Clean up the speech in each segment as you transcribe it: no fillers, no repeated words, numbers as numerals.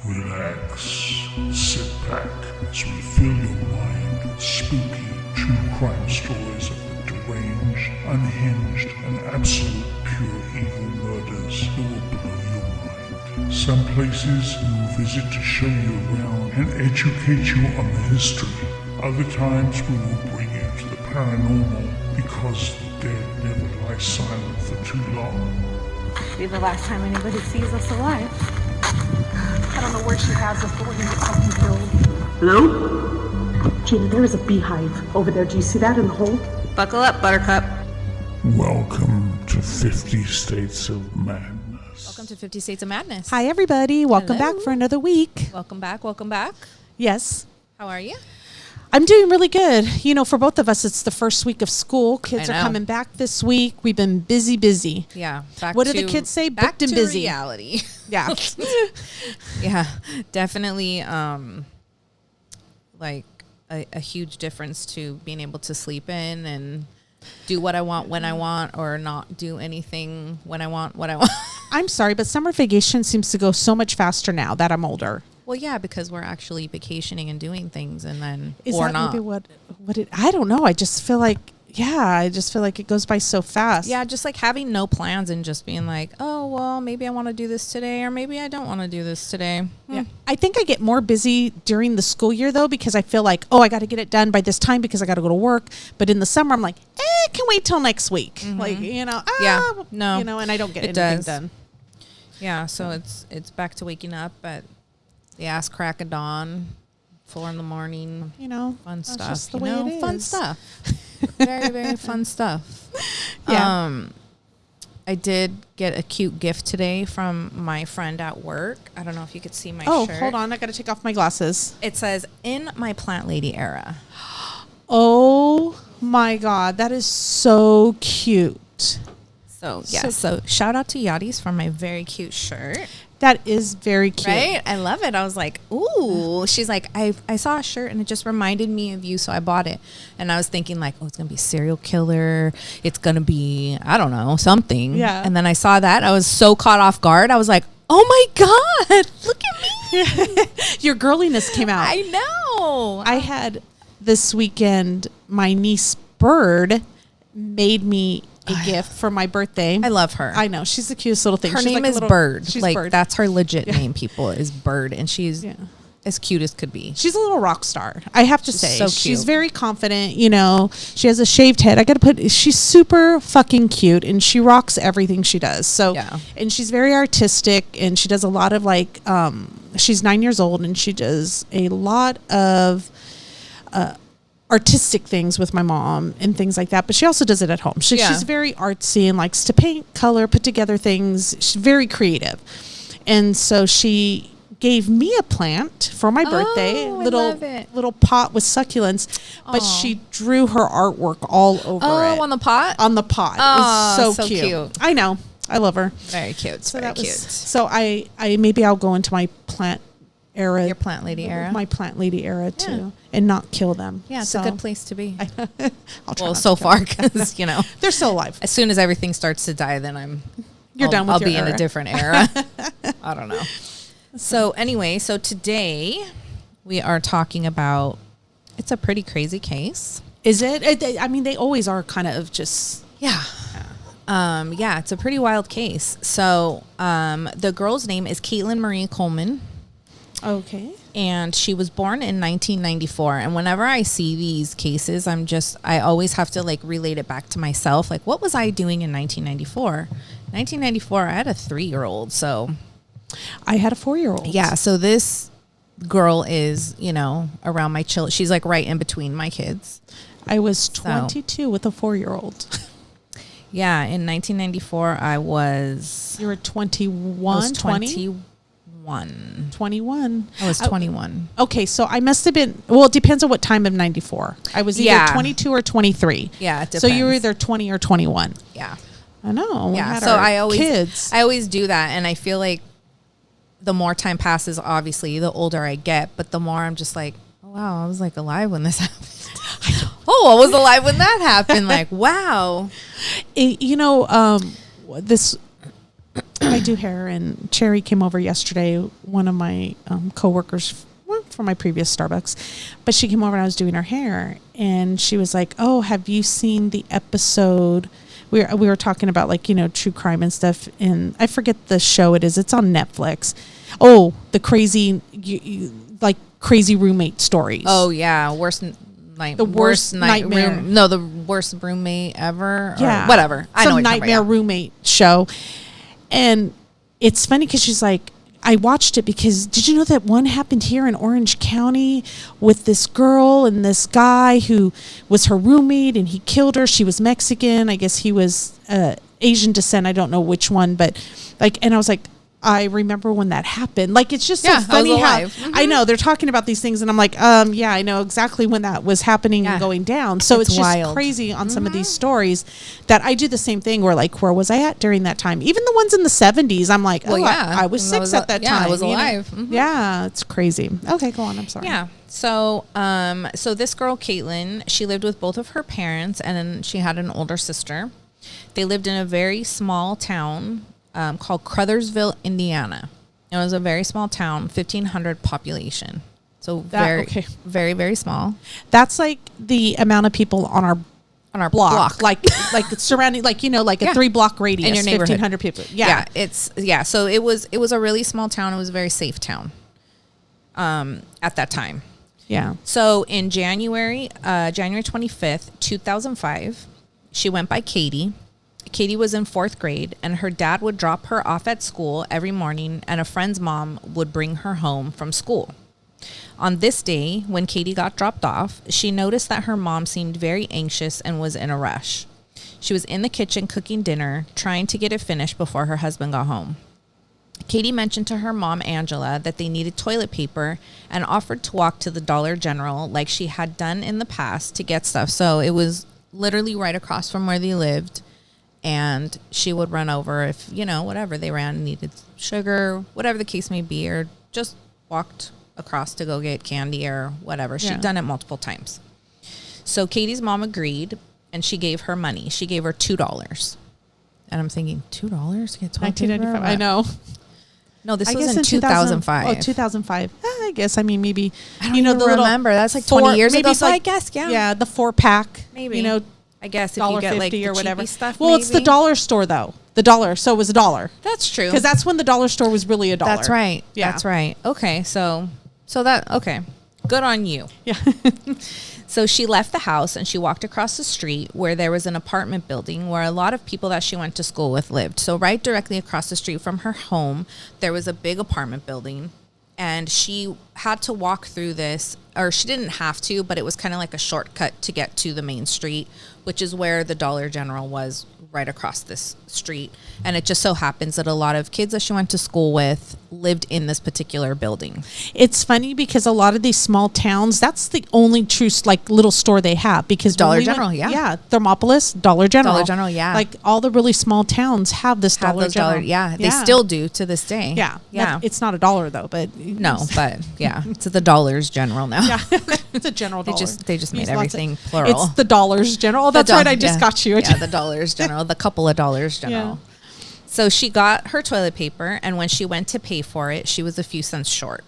Relax, sit back as we fill your mind with spooky true crime stories of the deranged, unhinged, and absolute pure evil murders that will blow your mind. Some places we will visit to show you around and educate you on the history. Other times we will bring you to the paranormal because the dead never lie silent for too long. Be the last time anybody sees us alive. I don't know where she has us, but we're gonna get fucking killed. Hello? Gina, there is a beehive over there. Do you see that in the hole? Buckle up, Buttercup. Welcome to 50 States of Madness. Welcome to 50 States of Madness. Hi, everybody. Welcome Hello. back for another week. Welcome back. Welcome back. Yes. How are you? I'm doing really good. You know, for both of us, it's the first week of school. Kids I are know. coming back this week. We've been busy. Yeah. What do the kids say? Back Booked and to busy. reality. Yeah. Yeah. Definitely like a huge difference to being able to sleep in and do what I want when I want or not do anything when I want what I want. I'm sorry, but summer vacation seems to go so much faster now that I'm older. Well, yeah, because we're actually vacationing and doing things and then Is or that not. maybe what it, I don't know. I just feel like, it goes by so fast. Yeah, just like having no plans and just being like, oh, well, maybe I want to do this today or maybe I don't want to do this today. Yeah. I think I get more busy during the school year, though, because I feel like, I got to get it done by this time because I got to go to work. But in the summer, I'm like, can wait till next week. Mm-hmm. Like, No. and I don't get It anything does. done. Yeah, so it's back to waking up at the ass crack of dawn, 4 a.m. Fun that's stuff. just the way it Fun is. stuff. Very, very fun stuff. Yeah. I did get a cute gift today from my friend at work. I don't know if you could see my shirt. Hold on. I got to take off my glasses. It says, in my plant lady era. Oh, my God. That is so cute. So, yeah. So shout out to Yachty's for my very cute shirt. That is very cute. Right? I love it. I was like, ooh. She's like, I saw a shirt and it just reminded me of you, so I bought it. And I was thinking like, it's going to be a serial killer. It's going to be, I don't know, something. Yeah. And then I saw that. I was so caught off guard. I was like, oh my God, look at me. Your girliness came out. I know. I had this weekend, my niece Bird made me a gift for my birthday. I love her. I know. She's the cutest little thing. Her She's name like a is little, Bird. She's Like, Bird. that's her legit name, people, is Bird. And she's as cute as could be. She's a little rock star, I have to say. so She's cute. very confident, She has a shaved head. She's super fucking cute and she rocks everything she does. So, and she's very artistic and she does a lot of she's 9 years old and she does a lot of artistic things with my mom and things like that, but she also does it at home. She's very artsy and likes to paint, color, put together things. She's very creative. And so she gave me a plant for my birthday, I love it. little pot with succulents, but she drew her artwork all over it. On the pot? On the pot. Oh, It was so cute. I know. I love her. Very cute. So very that was, cute. so I maybe I'll go into my plant era. Your plant lady era. My plant lady era too, and not kill them. Yeah, it's So a good place to be. I'll try Well, not so to kill far, them. because, They're still alive. as soon as everything starts to die, then You're done with I'll your be in era. a different era. I don't know. So anyway, today we are talking about, it's a pretty crazy case. Is it? I mean, they always are kind of just. Yeah. It's a pretty wild case. So the girl's name is Katlyn Marie Collman. Okay. And she was born in 1994. And whenever I see these cases, I always have to relate it back to myself. Like, what was I doing in 1994? 1994, I had a 3-year-old. So I had a 4-year-old. yeah. So this girl is, around my children. She's right in between my kids. I was 22 with a 4-year-old. Yeah. In 1994, I was... You were 21, I was 20? 21. I was 21. Okay, so I must have been, well, it depends on what time of 94. I was either 22 or 23. Yeah, it So you were depends. either 20 or 21. Yeah. I know. Yeah. So I kids. always do that. And I feel like the more time passes, obviously, the older I get. But the more I'm just like, oh, wow, I was alive when this happened. I was alive when that happened. Wow. This, I I do hair, and Cherry came over yesterday, one of my coworkers from my previous Starbucks, but she came over and I was doing her hair, and she was like, "Oh, have you seen the episode?" We were talking about, like, true crime and stuff, and I forget the show it is. It's on Netflix. Oh, the crazy, like crazy roommate stories. Oh yeah, worst nightmare. The worst roommate ever. Yeah, whatever. I know some nightmare roommate show, and it's funny because she's like, I watched it because did you know that one happened here in Orange County with this girl and this guy who was her roommate and he killed her. She was Mexican. I guess he was Asian descent. I don't know which one, but and I was like, I remember when that happened. Like, it's just so funny how I know they're talking about these things, and I'm like, yeah, I know exactly when that was happening and going down. So it's just wild. Crazy on some of these stories that I do the same thing where, like, where was I at during that time? Even the ones in the 70s, I'm like, I was 6 at that time. I was alive. Yeah, it's crazy. Okay, go on. I'm sorry. Yeah. So, so this girl, Katlyn, she lived with both of her parents, and then she had an older sister. They lived in a very small town called Crothersville, Indiana. It was a very small town, 1,500 population. So very, very small. That's like the amount of people on our block. like surrounding, like, a 3-block radius in your neighborhood. 1,500 people. Yeah. So it was a really small town. It was a very safe town at that time. Yeah. So in January 25th, 2005, she went by Katie. Katie was in 4th grade, and her dad would drop her off at school every morning, and a friend's mom would bring her home from school. On this day, when Katie got dropped off, she noticed that her mom seemed very anxious and was in a rush. She was in the kitchen cooking dinner, trying to get it finished before her husband got home. Katie mentioned to her mom, Angela, that they needed toilet paper and offered to walk to the Dollar General like she had done in the past to get stuff. So it was literally right across from where they lived. And she would run over if, whatever they needed sugar, whatever the case may be, or just walked across to go get candy or whatever. She'd done it multiple times. So Katie's mom agreed, and she gave her money. She gave her $2. And I'm thinking, $2 to get 1995. I know. No, this was in 2005. Oh, 2005. I guess. I mean, maybe. I don't even remember. That's like 20 years ago. So I guess, Yeah, the 4-pack. Maybe. I guess if you get like the or whatever stuff. Well, maybe. It's the dollar store though. The dollar, so it was $1. That's true. Because that's when the dollar store was really $1. That's right. Yeah. That's right. Okay, so good on you. Yeah. So she left the house and she walked across the street where there was an apartment building where a lot of people that she went to school with lived. So right directly across the street from her home, there was a big apartment building. And she had to walk through this, or she didn't have to, but it was kind of like a shortcut to get to the main street, which is where the Dollar General was, right across this street. And it just so happens that a lot of kids that she went to school with lived in this particular building. It's funny because a lot of these small towns, that's the only true little store they have, because Dollar General, yeah, Thermopolis, Dollar General, yeah, like all the really small towns have this Dollar General. They still do to this day. Yeah. It's not $1 though, but it's the Dollars General now. Yeah, it's a general dollar. They just made everything plural. It's the Dollars General. Oh, that's right. I just got you. Yeah, the Dollars General, the couple of Dollars General. Yeah. So she got her toilet paper, and when she went to pay for it, she was a few cents short.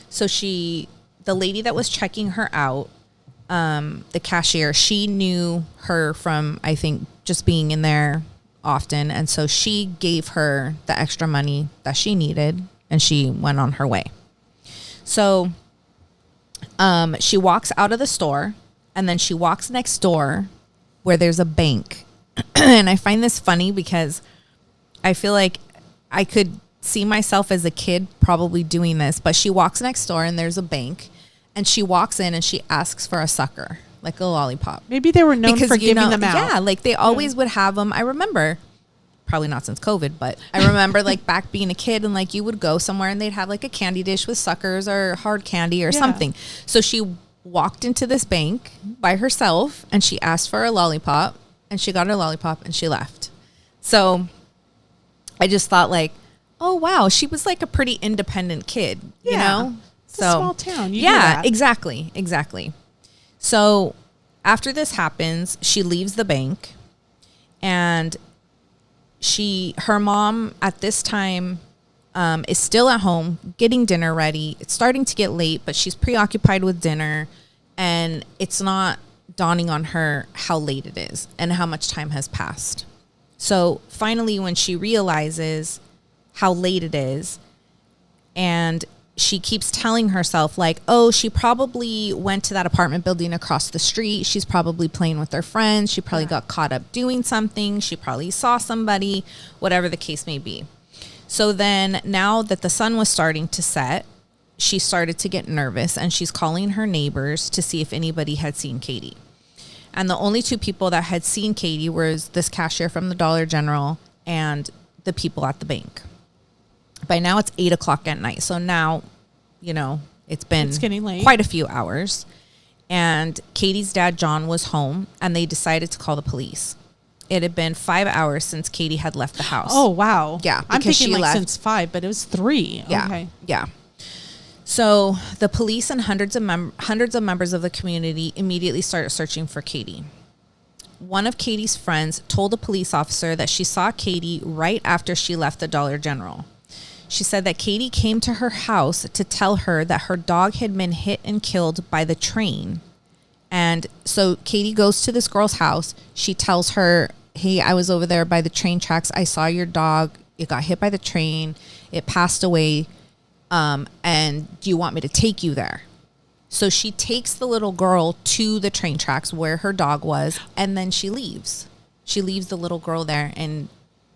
So the lady that was checking her out, the cashier, she knew her from, I think, just being in there often. And so she gave her the extra money that she needed, and she went on her way. So she walks out of the store, and then she walks next door where there's a bank. And I find this funny because I feel like I could see myself as a kid probably doing this, but she walks next door and there's a bank, and she walks in and she asks for a sucker, like a lollipop. Maybe they were known for giving them out. Yeah, like they always would have them. I remember, probably not since COVID, but I remember like back being a kid, and like you would go somewhere and they'd have like a candy dish with suckers or hard candy or something. So she walked into this bank by herself and she asked for a lollipop, and she got her lollipop and she left. So I just thought like, oh wow, she was like a pretty independent kid, you know? It's a small town. Exactly. So after this happens, she leaves the bank, and her mom at this time is still at home getting dinner ready. It's starting to get late, but she's preoccupied with dinner, and it's not dawning on her how late it is and how much time has passed. So finally, when she realizes how late it is, and she keeps telling herself, like, oh, she probably went to that apartment building across the street. She's probably playing with her friends. She probably got caught up doing something. She probably saw somebody, whatever the case may be. So then now that the sun was starting to set, she started to get nervous, and she's calling her neighbors to see if anybody had seen Katie. And the only two people that had seen Katie was this cashier from the Dollar General and the people at the bank. By now it's 8 o'clock at night. So now, it's getting late. Quite a few hours. And Katie's dad, John, was home, and they decided to call the police. It had been 5 hours since Katie had left the house. Oh, wow. Yeah. I'm thinking she left since 5, but it was 3. Yeah. Okay. Yeah. So the police and hundreds of members of the community immediately started searching for Katie. One of Katie's friends told a police officer that she saw Katie right after she left the Dollar General. She said that Katie came to her house to tell her that her dog had been hit and killed by the train. And so Katie goes to this girl's house. She tells her, hey, I was over there by the train tracks. I saw your dog. It got hit by the train. It passed away. And do you want me to take you there? So she takes the little girl to the train tracks where her dog was, and then she leaves. She leaves the little girl there, and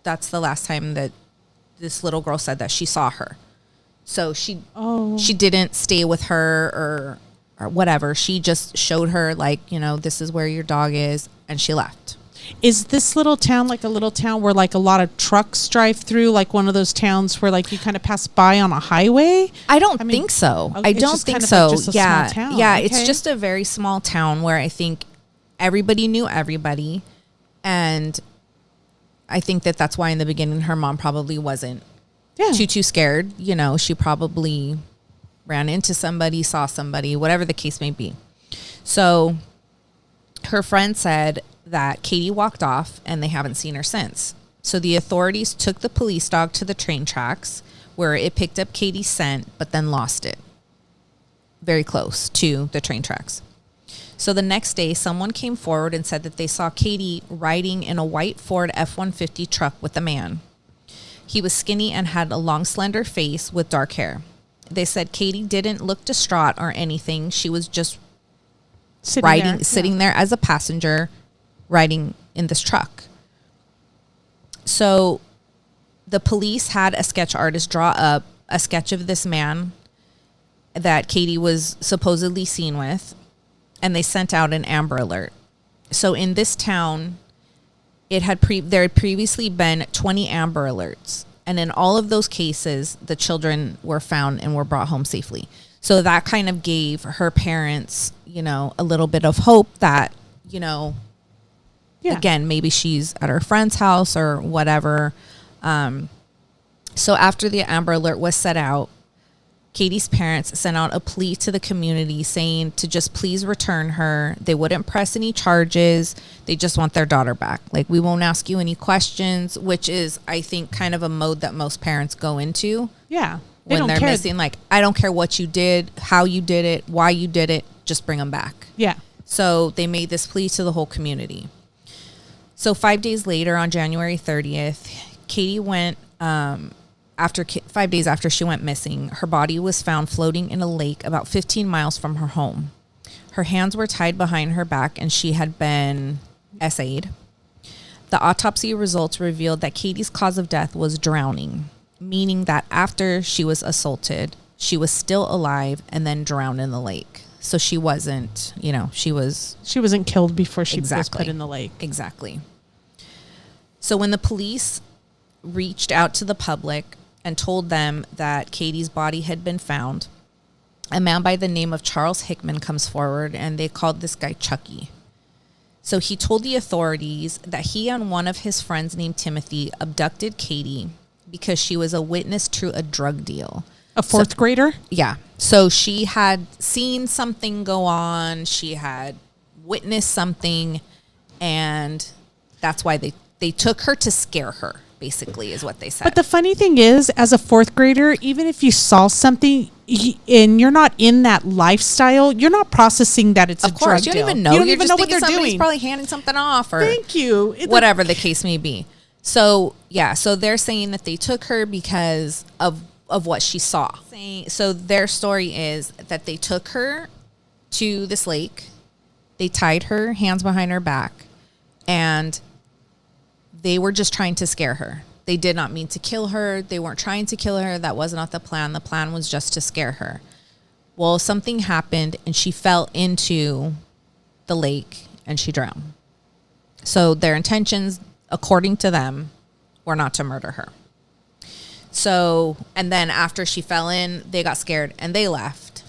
that's the last time that this little girl said that she saw her. So she didn't stay with her or whatever. She just showed her, like, this is where your dog is, and she left. Is this little town like a little town where like a lot of trucks drive through, like one of those towns where like you kind of pass by on a highway? I don't think so. Okay, I don't think so. Like just a small town. Yeah, okay. It's just a very small town where I think everybody knew everybody. And I think that that's why in the beginning her mom probably wasn't too scared. She probably ran into somebody, saw somebody, whatever the case may be. So her friend said that Katie walked off and they haven't seen her since. So the authorities took the police dog to the train tracks where it picked up Katie's scent, but then lost it very close to the train tracks. So the next day, someone came forward and said that they saw Katie riding in a white Ford F-150 truck with a man. He was skinny and had a long, slender face with dark hair. They said Katie didn't look distraught or anything. She was just sitting there as a passenger, riding in this truck. So the police had a sketch artist draw up a sketch of this man that Katie was supposedly seen with, and they sent out an Amber Alert. So in this town, there had previously been 20 Amber Alerts, and in all of those cases, the children were found and were brought home safely. So that kind of gave her parents, a little bit of hope that, again, maybe she's at her friend's house or whatever. So after the Amber Alert was set out, Katie's parents sent out a plea to the community saying to just please return her. They wouldn't press any charges. They just want their daughter back. Like, we won't ask you any questions, which is, I think, kind of a mode that most parents go into. Yeah. When they're missing, like, I don't care what you did, how you did it, why you did it, just bring them back. Yeah. So they made this plea to the whole community. So 5 days later, on January 30th, Katie went, 5 days after she went missing, her body was found floating in a lake about 15 miles from her home. Her hands were tied behind her back and she had been essayed. The autopsy results revealed that Katie's cause of death was drowning, meaning that after she was assaulted, she was still alive and then drowned in the lake. So she wasn't, she wasn't killed before she was put in the lake. Exactly. So when the police reached out to the public and told them that Katie's body had been found, a man by the name of Charles Hickman comes forward, and they called this guy Chucky. So he told the authorities that he and one of his friends named Timothy abducted Katie because she was a witness to a drug deal. A fourth grader? Yeah. So she had seen something go on. She had witnessed something, and that's why they took her to scare her. basically, is what they said. But the funny thing is, as a fourth grader, even if you saw something and you're not in that lifestyle, you're not processing that it's a drug deal. Of course, you don't even know. You don't You're even just know what they're somebody's doing. Probably handing something off, or thank you, whatever the case may be. So yeah, so they're saying that they took her because of what she saw. So their story is that they took her to this lake, they tied her hands behind her back, and they were just trying to scare her. They did not mean to kill her. They weren't trying to kill her. That was not the plan. The plan was just to scare her. Well, something happened and she fell into the lake and she drowned. So their intentions, according to them, were not to murder her. So, and then after she fell in, they got scared and they left.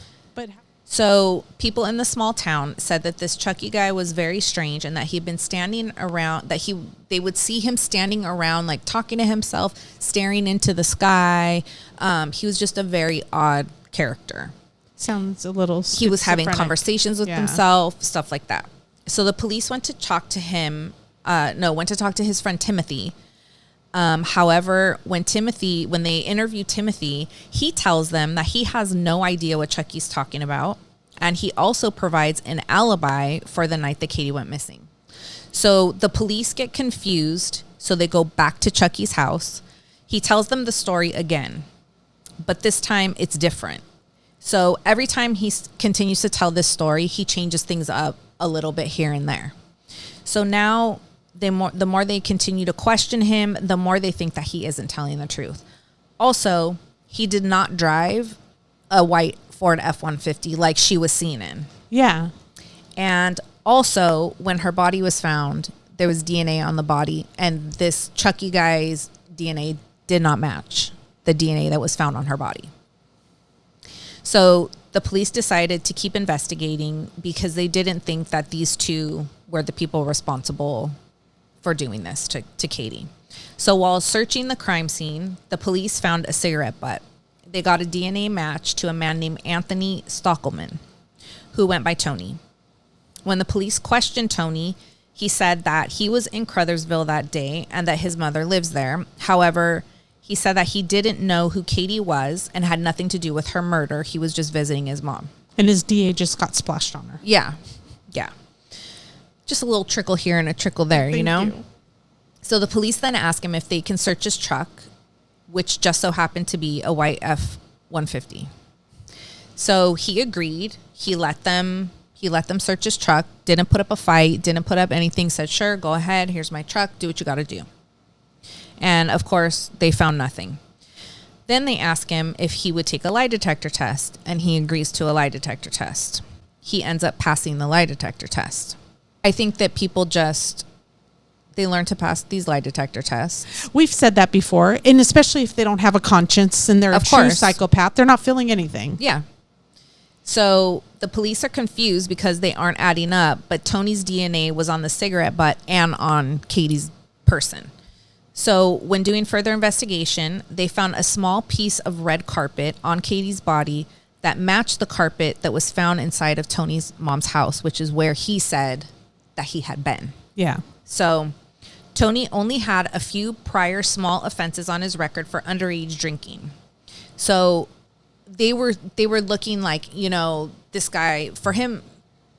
So people in the small town said that this Chucky guy was very strange and that he'd been standing around, they would see him standing around, like talking to himself, staring into the sky. He was just a very odd character. Sounds a little He was having conversations with Yeah. himself, stuff like that. So the police went to talk to his friend Timothy. However, when they interview Timothy, he tells them that he has no idea what Chucky's talking about. And he also provides an alibi for the night that Katie went missing. So the police get confused. So they go back to Chucky's house. He tells them the story again, but this time it's different. So every time he continues to tell this story, he changes things up a little bit here and there. So now the more they continue to question him, the more they think that he isn't telling the truth. Also, he did not drive a white Ford F-150 like she was seen in. Yeah. And also, when her body was found, there was DNA on the body, and this Chucky guy's DNA did not match the DNA that was found on her body. So the police decided to keep investigating because they didn't think that these two were the people responsible for doing this to Katie. So while searching the crime scene, the police found a cigarette butt. They got a DNA match to a man named Anthony Stockelman, who went by Tony. When the police questioned Tony, he said that he was in Crothersville that day and that his mother lives there. However, he said that he didn't know who Katie was and had nothing to do with her murder. He was just visiting his mom. And his DA just got splashed on her. Yeah. Yeah. Just a little trickle here and a trickle there, you know? So the police then ask him if they can search his truck, which just so happened to be a white F-150. So he agreed. He let them search his truck, didn't put up a fight, didn't put up anything, said, sure, go ahead. Here's my truck. Do what you got to do. And of course, they found nothing. Then they ask him if he would take a lie detector test, and he agrees to a lie detector test. He ends up passing the lie detector test. I think that people they learn to pass these lie detector tests. We've said that before, and especially if they don't have a conscience and they're a true psychopath, they're not feeling anything. Yeah. So the police are confused because they aren't adding up, but Tony's DNA was on the cigarette butt and on Katie's person. So when doing further investigation, they found a small piece of red carpet on Katie's body that matched the carpet that was found inside of Tony's mom's house, which is where he said that he had been. Yeah. So Tony only had a few prior small offenses on his record for underage drinking. So they were looking like, you know, this guy, for him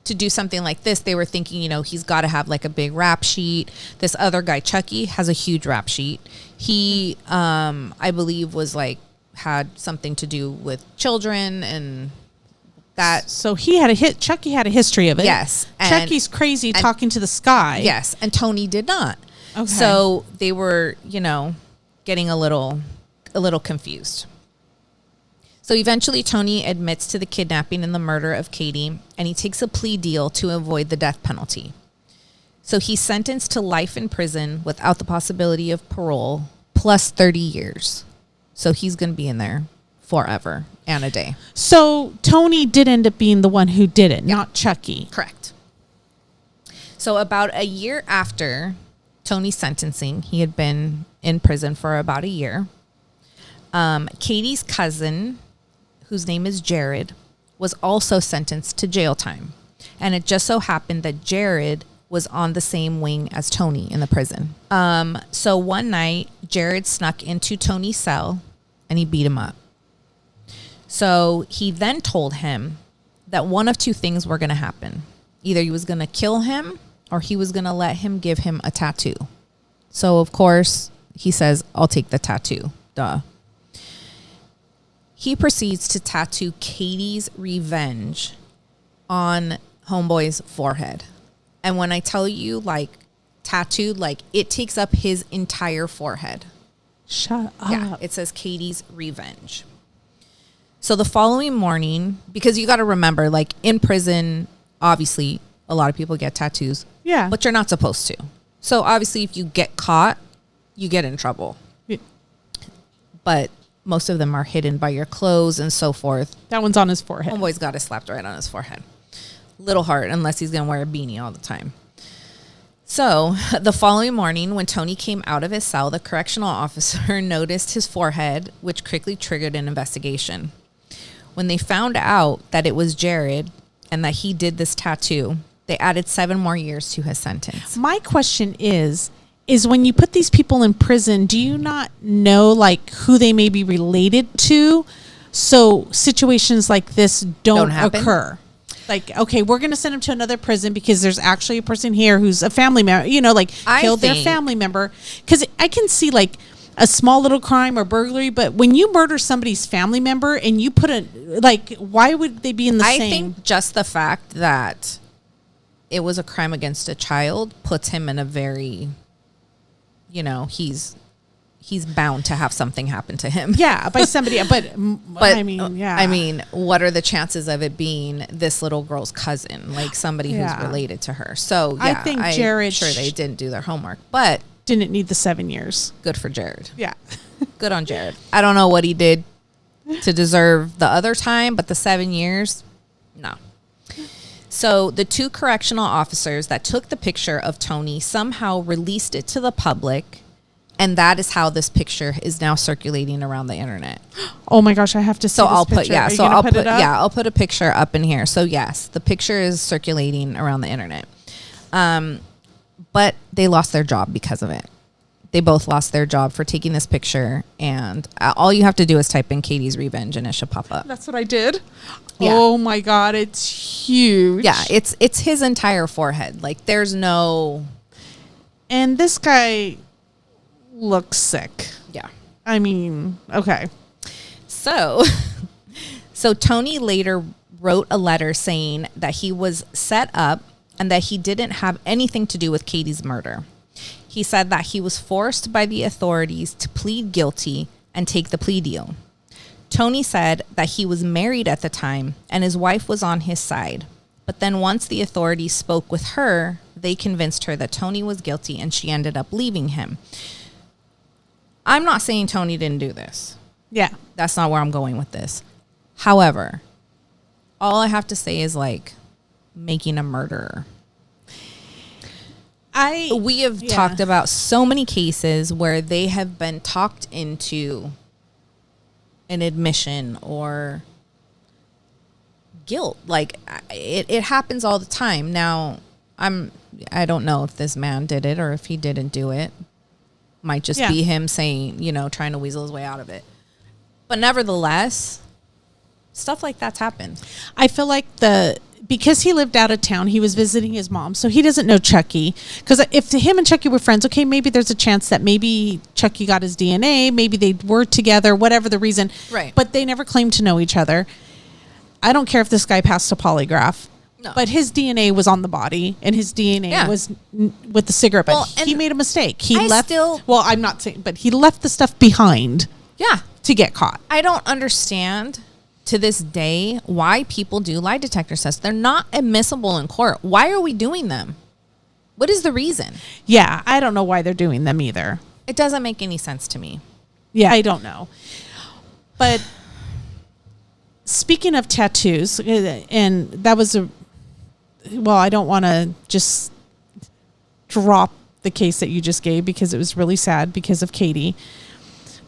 to do something like this, they were thinking, you know, he's got to have like a big rap sheet. This other guy, Chucky, has a huge rap sheet. He, I believe, had something to do with children and that. So Chucky had a history of it. Yes. Chucky's crazy talking to the sky. Yes. And Tony did not. Okay. So they were, you know, getting a little confused. So eventually Tony admits to the kidnapping and the murder of Katie, and he takes a plea deal to avoid the death penalty. So he's sentenced to life in prison without the possibility of parole, plus 30 years. So he's going to be in there forever and a day. So Tony did end up being the one who did it, not Chucky. Correct. So about a year after Tony's sentencing, he had been in prison for about a year. Katie's cousin, whose name is Jared, was also sentenced to jail time. And it just so happened that Jared was on the same wing as Tony in the prison. So one night, Jared snuck into Tony's cell and he beat him up. So he then told him that one of two things were going to happen. Either he was going to kill him or he was going to let him give him a tattoo. So, of course, he says, I'll take the tattoo. Duh. He proceeds to tattoo Katie's revenge on homeboy's forehead. And when I tell you, like, tattooed, like, it takes up his entire forehead. Shut up. Yeah, it says Katie's revenge. So the following morning, because you got to remember, like, in prison, obviously, a lot of people get tattoos. Yeah. But you're not supposed to. So obviously, if you get caught, you get in trouble. Yeah. But most of them are hidden by your clothes and so forth. That one's on his forehead. Homeboy's got it slapped right on his forehead. Little hard, unless he's going to wear a beanie all the time. So the following morning, when Tony came out of his cell, the correctional officer noticed his forehead, which quickly triggered an investigation. When they found out that it was Jared and that he did this tattoo, they added 7 more years to his sentence. My question is when you put these people in prison, do you not know, like, who they may be related to, so situations like this don't occur? Like, okay, we're going to send them to another prison because there's actually a person here who's a family member, you know, like killed their family member. Because I can see, like, a small little crime or burglary, but when you murder somebody's family member and you put a, like, why would they be in the same? I think just the fact that it was a crime against a child puts him in a very, you know, he's bound to have something happen to him. Yeah, by somebody. But I mean, yeah. I mean, what are the chances of it being this little girl's cousin, like somebody who's related to her? So yeah, I think Jared, sure they didn't do their homework, but didn't need the 7 years. Good for Jared. Yeah, good on Jared. I don't know what he did to deserve the other time, but the 7 years, no. So the 2 correctional officers that took the picture of Tony somehow released it to the public. And that is how this picture is now circulating around the internet. Oh my gosh, I have to see so this I'll picture. put yeah, so I'll put a picture up in here. So yes, the picture is circulating around the internet. But they lost their job because of it. They both lost their job for taking this picture, and all you have to do is type in Katie's revenge and it should pop up. That's what I did. Yeah. Oh my God, it's huge. Yeah, it's his entire forehead. Like, there's no. And this guy looks sick. Yeah. I mean, okay. So Tony later wrote a letter saying that he was set up and that he didn't have anything to do with Katie's murder. He said that he was forced by the authorities to plead guilty and take the plea deal. Tony said that he was married at the time and his wife was on his side. But then once the authorities spoke with her, they convinced her that Tony was guilty and she ended up leaving him. I'm not saying Tony didn't do this. Yeah. That's not where I'm going with this. However, all I have to say is, like, making a murderer. We have talked about so many cases where they have been talked into an admission or guilt. Like, it happens all the time. Now, I don't know if this man did it or if he didn't do it. Might just be him saying, you know, trying to weasel his way out of it. But nevertheless, stuff like that's happened. I feel like because he lived out of town, he was visiting his mom, so he doesn't know Chucky. Because if him and Chucky were friends, okay, maybe there's a chance that maybe Chucky got his DNA, maybe they were together, whatever the reason. Right. But they never claimed to know each other. I don't care if this guy passed a polygraph. No. But his DNA was on the body, and his DNA was with the cigarette. But he made a mistake. He left. Well, I'm not saying, but he left the stuff behind. Yeah. To get caught. I don't understand to this day why people do lie detector tests. They're not admissible in court. Why are we doing them? What is the reason? Yeah, I don't know why they're doing them either. It doesn't make any sense to me. Yeah, I don't know. But speaking of tattoos, and that was I don't want to just drop the case that you just gave because it was really sad because of Katie.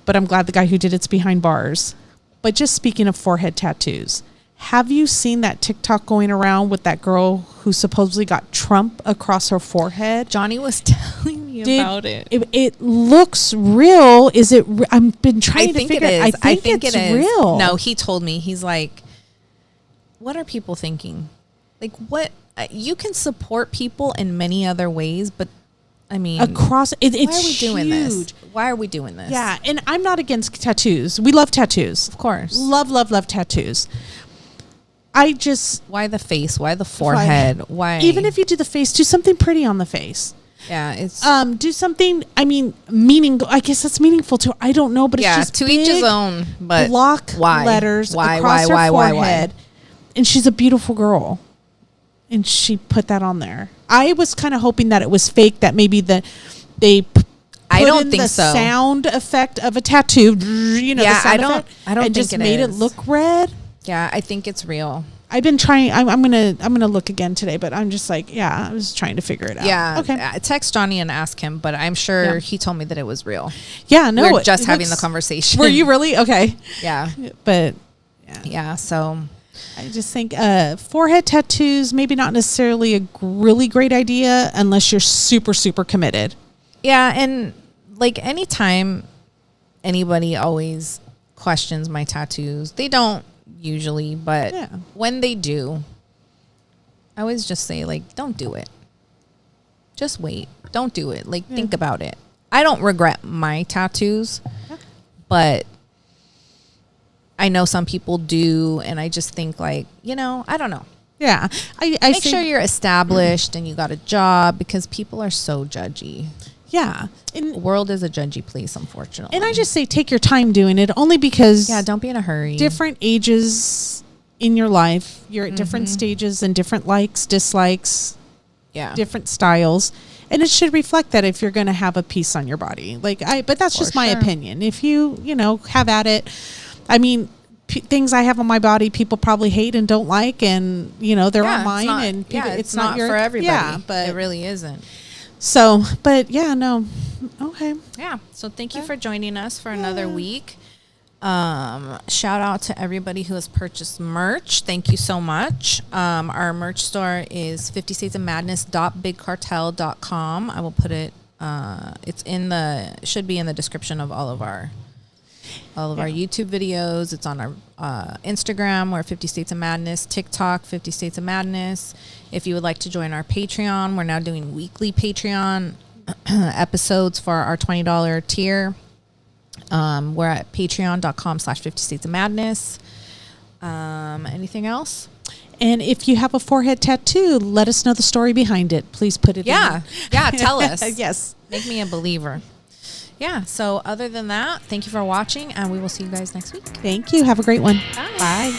But I'm glad the guy who did it's behind bars. But just speaking of forehead tattoos, have you seen that TikTok going around with that girl who supposedly got Trump across her forehead? Johnny was telling me about it. It looks real. Is it? I've been trying to figure. It is. I think it's real. No, he told me. He's like, what are people thinking? Like, what? You can support people in many other ways, but I mean, across it's why are we doing huge. this? Why are we doing this? Yeah, and I'm not against tattoos. We love tattoos, of course. Love tattoos. Why the face? Why the forehead? Why? Even if you do the face, do something pretty on the face. Yeah, it's do something. I mean, I guess that's meaningful too. I don't know, but it's just to each his own. But block letters across her forehead, and she's a beautiful girl, and she put that on there. I was kind of hoping that it was fake. That maybe I don't think so. Sound effect of a tattoo, you know. Yeah, the I don't and think just it made is. it look red. Yeah, I think it's real. I've been trying. I'm gonna look again today, but I'm just like, I was trying to figure it out. Yeah. Okay. Text Johnny and ask him, but I'm sure he told me that it was real. Yeah. No. We're just having the conversation. Were you really? Okay. Yeah. But yeah. So I just think forehead tattoos maybe not necessarily a really great idea unless you're super super committed. Yeah, and like anytime anybody always questions my tattoos, they don't usually, but when they do, I always just say, like, don't do it. Just wait. Don't do it. Like, think about it. I don't regret my tattoos, but I know some people do, and I just think, like, I don't know. Yeah. I Make sure you're established and you got a job, because people are so judgy. Yeah. The world is a judgy place, unfortunately. And I just say take your time doing it, only because don't be in a hurry. Different ages in your life, you're at different stages and different likes, dislikes, different styles, and it should reflect that if you're going to have a piece on your body. But that's just my opinion. If you have at it. I mean, things I have on my body people probably hate and don't like, and they're on mine, and people, it's not for everybody. Yeah, but it really isn't. So, but no. Okay. Yeah. So thank you for joining us for another week. Shout out to everybody who has purchased merch. Thank you so much. Our merch store is 50statesofmadness.bigcartel.com. I will put it, should be in the description of all of our YouTube videos. It's on our Instagram, we're 50 States of Madness, TikTok, 50 States of Madness. If you would like to join our Patreon, we're now doing weekly Patreon episodes for our $20 tier. We're at patreon.com/50 States of Madness. Anything else? And if you have a forehead tattoo, let us know the story behind it. Please put it in. Yeah, tell us. Yes. Make me a believer. Yeah, so other than that, thank you for watching, and we will see you guys next week. Thank you. Have a great one. Bye.